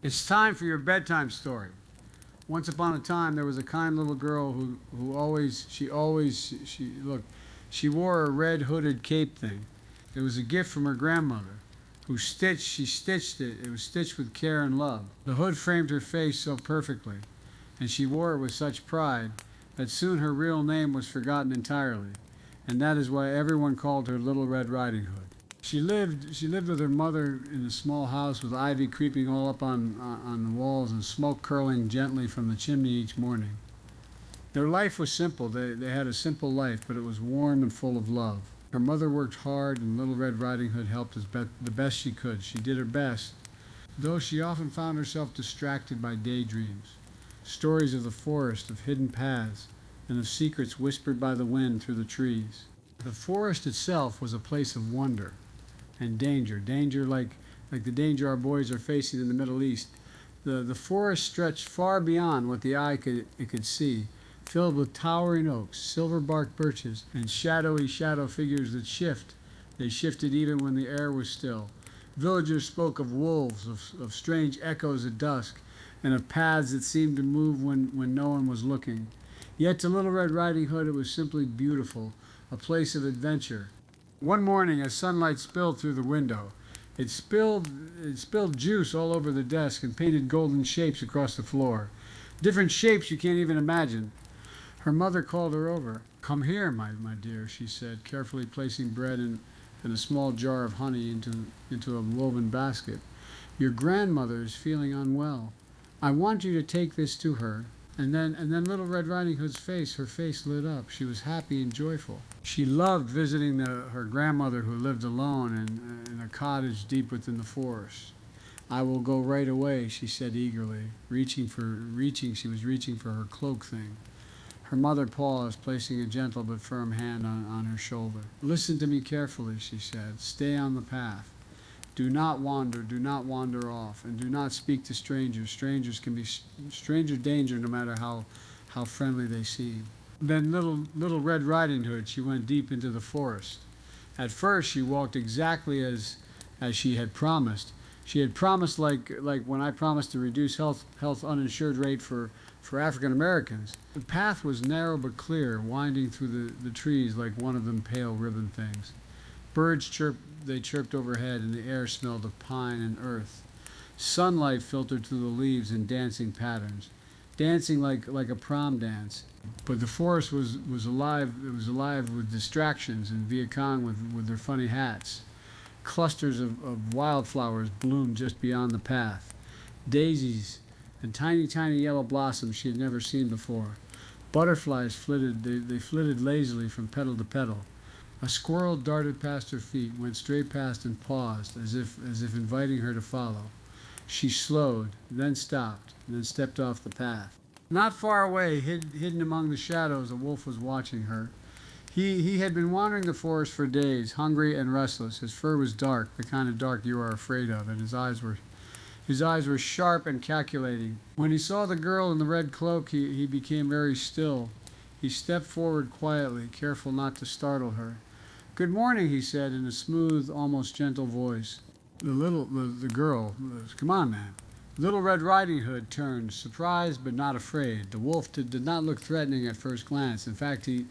It's time for your bedtime story. Once upon a time, there was a kind little girl who she wore a red hooded cape thing. It was a gift from her grandmother, she stitched it. It was stitched with care and love. The hood framed her face so perfectly, and she wore it with such pride that soon her real name was forgotten entirely, and that is why everyone called her Little Red Riding Hood. She lived with her mother in a small house with ivy creeping all up on the walls and smoke curling gently from the chimney each morning. Their life was simple. They had a simple life, but it was warm and full of love. Her mother worked hard, and Little Red Riding Hood helped the best she could. She did her best, though she often found herself distracted by daydreams, stories of the forest, of hidden paths, and of secrets whispered by the wind through the trees. The forest itself was a place of wonder and danger like the danger our boys are facing in the Middle East. The forest stretched far beyond what the eye could see, filled with towering oaks, silver-barked birches, and shadowy shadow figures that shift. They shifted even when the air was still. Villagers spoke of wolves, of strange echoes at dusk, and of paths that seemed to move when no one was looking. Yet to Little Red Riding Hood it was simply beautiful, a place of adventure. One morning, as sunlight spilled through the window, it spilled juice all over the desk and painted golden shapes across the floor. Different shapes you can't even imagine. Her mother called her over. "Come here, my dear," she said, carefully placing bread and a small jar of honey into a woven basket. "Your grandmother is feeling unwell. I want you to take this to her." And then Little Red Riding Hood's her face lit up. She was happy and joyful. She loved visiting her grandmother, who lived alone in a cottage deep within the forest. "I will go right away," she said eagerly, she was reaching for her cloak thing. Her mother paused, placing a gentle but firm hand on her shoulder. "Listen to me carefully," she said. "Stay on the path. Do not wander off, and do not speak to strangers. Strangers can be stranger danger no matter how friendly they seem." Then little Red Riding Hood, she went deep into the forest. At first she walked exactly as she had promised. She had promised like when I promised to reduce health uninsured rate for African Americans. The path was narrow but clear, winding through the trees like one of them pale ribbon things. Birds chirped overhead, and the air smelled of pine and earth. Sunlight filtered through the leaves in dancing patterns, dancing like a prom dance. But the forest was alive. It was alive with distractions and Vietcong with their funny hats. Clusters of wildflowers bloomed just beyond the path. Daisies and tiny yellow blossoms she had never seen before. Butterflies flitted. They flitted lazily from petal to petal. A squirrel darted past her feet, went straight past and paused, as if inviting her to follow. She slowed, then stopped, and then stepped off the path. Not far away, hidden among the shadows, a wolf was watching her. He had been wandering the forest for days, hungry and restless. His fur was dark, the kind of dark you are afraid of, and his eyes were sharp and calculating. When he saw the girl in the red cloak, he became very still. He stepped forward quietly, careful not to startle her. "Good morning," he said in a smooth, almost gentle voice. The girl, "Come on, man." Little Red Riding Hood turned, surprised but not afraid. The wolf did not look threatening at first glance. In fact, he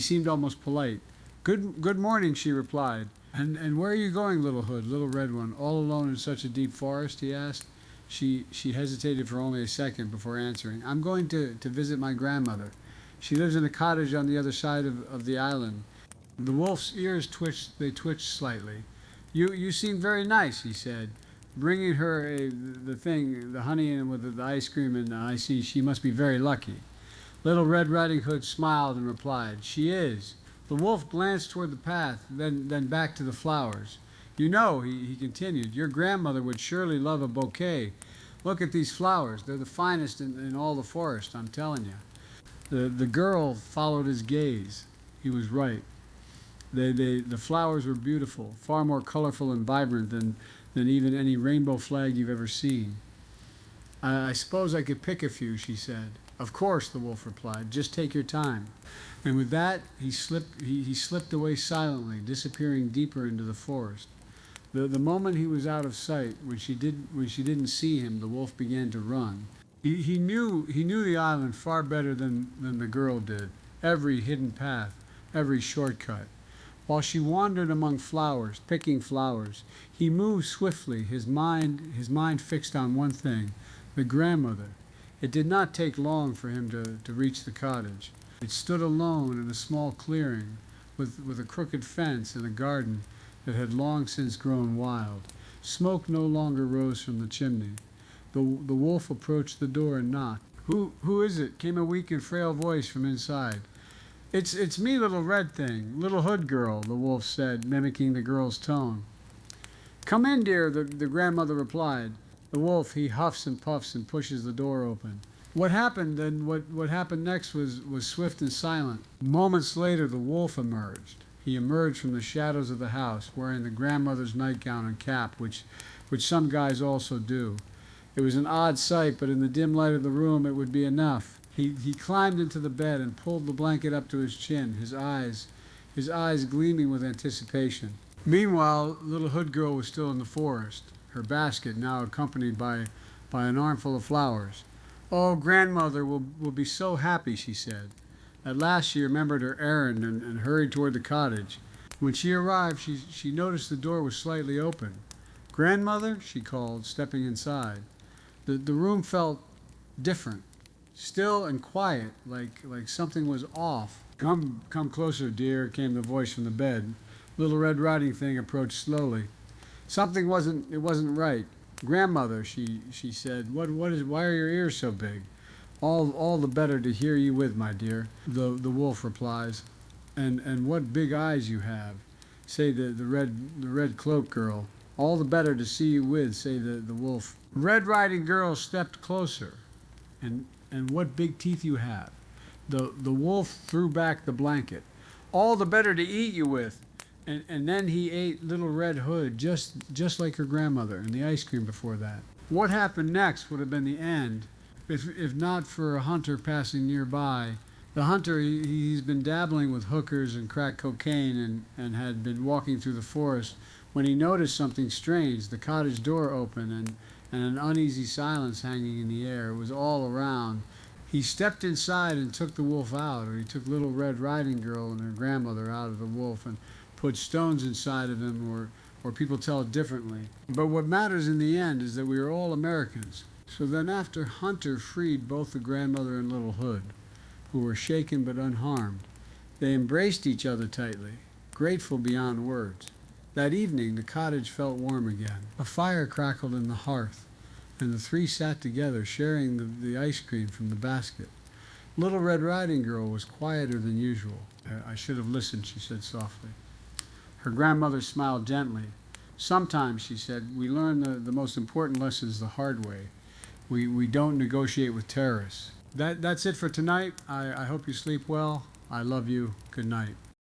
seemed almost polite. Good morning," she replied. And where are you going, Little Hood, Little Red One, all alone in such a deep forest?" he asked. She hesitated for only a second before answering. "I'm going to visit my grandmother. She lives in a cottage on the other side of the island." The wolf's ears twitched slightly. You seem very nice," he said, bringing her the honey and with the ice cream, and I see she must be very lucky. Little Red Riding Hood smiled and replied, "She is." The wolf glanced toward the path, then back to the flowers. "You know," he continued, "your grandmother would surely love a bouquet. Look at these flowers. They're the finest in all the forest, I'm telling you." The girl followed his gaze. He was right. The flowers were beautiful, far more colorful and vibrant than even any rainbow flag you've ever seen. "I suppose I could pick a few," she said. "Of course," the wolf replied. "Just take your time." And with that, he slipped away silently, disappearing deeper into the forest. The moment he was out of sight, when she didn't see him, the wolf began to run. He knew the island far better than the girl did, every hidden path, every shortcut. While she wandered among flowers, picking flowers, he moved swiftly, his mind fixed on one thing, the grandmother. It did not take long for him to reach the cottage. It stood alone in a small clearing, with a crooked fence and a garden that had long since grown wild. Smoke no longer rose from the chimney. The wolf approached the door and knocked. Who is it?" came a weak and frail voice from inside. It's me, little red thing, little hood girl," the wolf said, mimicking the girl's tone. "Come in, dear," the grandmother replied. The wolf, he huffs and puffs and pushes the door open. What happened next was swift and silent. Moments later, the wolf emerged. He emerged from the shadows of the house, wearing the grandmother's nightgown and cap, which some guys also do. It was an odd sight, but in the dim light of the room, it would be enough. He climbed into the bed and pulled the blanket up to his chin, his eyes gleaming with anticipation. Meanwhile, little hood girl was still in the forest, her basket now accompanied by an armful of flowers. "Oh, grandmother will be so happy," she said. At last she remembered her errand and hurried toward the cottage. When she arrived, she noticed the door was slightly open. "Grandmother," she called, stepping inside. The room felt different, still and quiet, like something was off. Come closer, dear," came the voice from the bed. Little Red Riding Thing approached slowly. Something wasn't right. "Grandmother," she said, why are your ears so big?" All the better to hear you with, my dear," the wolf replies. And what big eyes you have," say the red cloak girl. "All the better to see you with," say the wolf. Red Riding Girl stepped closer. And what big teeth you have." The wolf threw back the blanket. "All the better to eat you with." And then he ate Little Red Hood, just like her grandmother, and the ice cream before that. What happened next would have been the end, if not for a hunter passing nearby. The hunter, he's been dabbling with hookers and crack cocaine and had been walking through the forest when he noticed something strange. The cottage door open and an uneasy silence hanging in the air. It was all around. He stepped inside and took the wolf out, or he took Little Red Riding Girl and her grandmother out of the wolf and put stones inside of him, or people tell it differently. But what matters in the end is that we are all Americans. So then after Hunter freed both the grandmother and Little Hood, who were shaken but unharmed, they embraced each other tightly, grateful beyond words. That evening, the cottage felt warm again. A fire crackled in the hearth, and the three sat together, sharing the ice cream from the basket. Little Red Riding Girl was quieter than usual. "I should have listened," she said softly. Her grandmother smiled gently. "Sometimes," she said, "we learn the most important lessons the hard way. We don't negotiate with terrorists." That's it for tonight. I hope you sleep well. I love you. Good night.